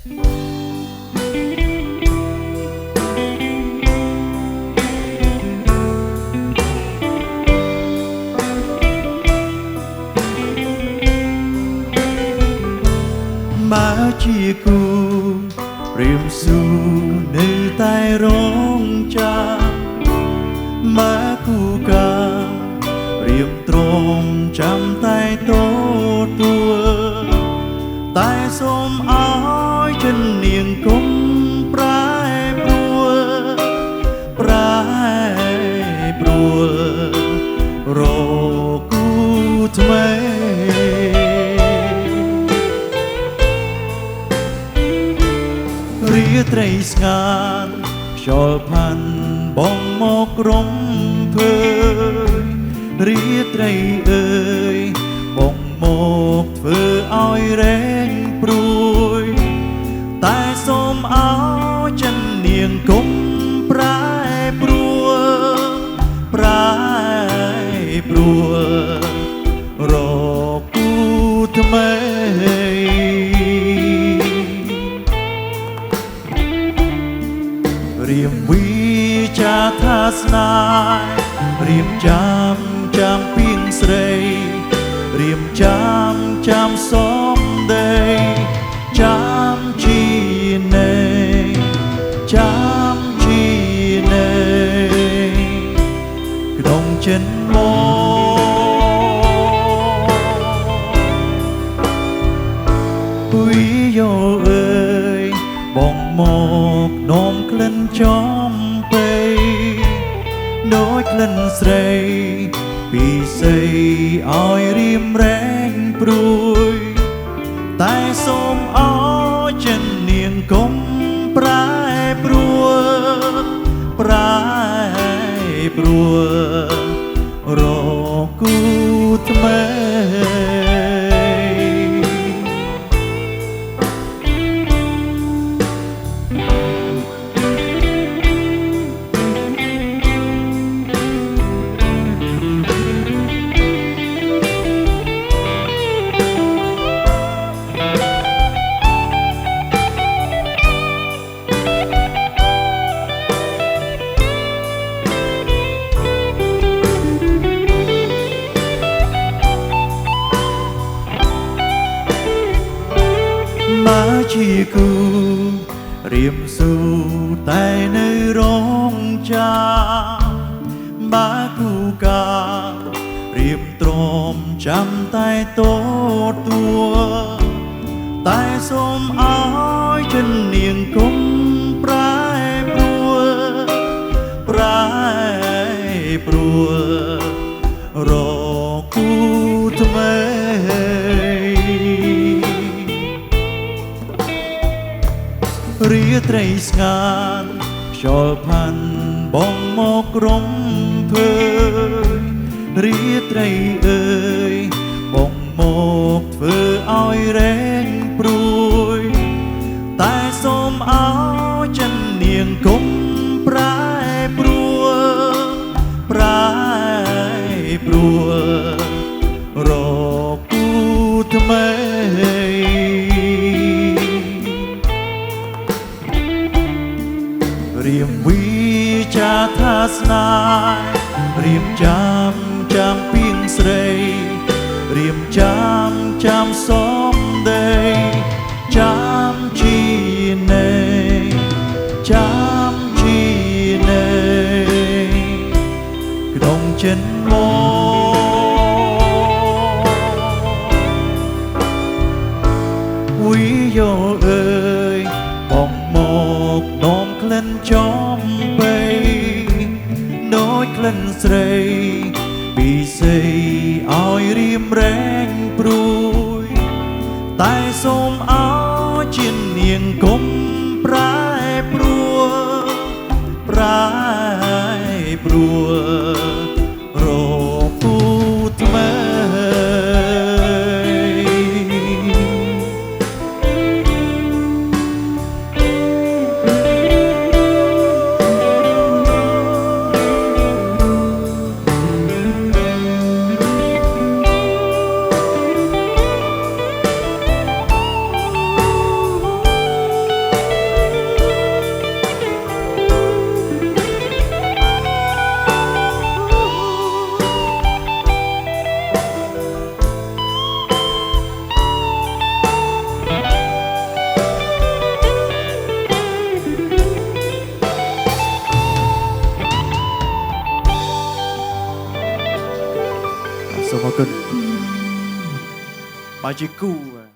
má chia cu riêng su nơi tai rong cha má cu ca riêng trôm chăm tay tốt tua tai xôm áo chân niềng cung prai brua rô cu thmêត្រីស្ងាត់ខ្យល់ផាន់បងមកក្រុមភើយរាត្រីអើយបងមកធ្វើឲ្យរែងព្រួយតែសូមអោចិននាងគុំប្រែព្រួរគូថ្មីរៀមវិចាថាស្នារៀមចាំពីងស្រីរៀមចាំសំដីចាំជីណេក្នុងចិនមកវីយោអើយបងមកនោមក្លិនចំពេលដូចក្លិនស្រីពីស័យឲ្យរៀមរែងព្រួយតែសូមអោចិននាងគុំប្រែព្រួរគូថ្មីmá chia cu riêng su tay nơi rong cha má cu ca riêng trôm chăm tay tốt tua tay xôm áo chân niềng cung prai pruaรอกูทำไมរាត្រីស្ងាត់ខ្យល់ផាន់បងមកក្រុមភើយរាត្រីអើយបងមកធ្វើឲ្យរែងព្រួយតែសូមអោចិននាងគុំប្រែព្រួរគូថ្មីរៀមវិចាថាស្នារៀមចាំពីងស្រីរៀមចាំសំដីចាំជីណេក្នុងចិនមកវីយោអើយបងមកនោមក្លិនចំពេលដូចក្លិនស្រីពីស័យឲ្យរៀមរែងព្រួយតែសូមអោជានាងគុំប្រែព្រួរគូថ្មី សូមអរគុណបើជាគូ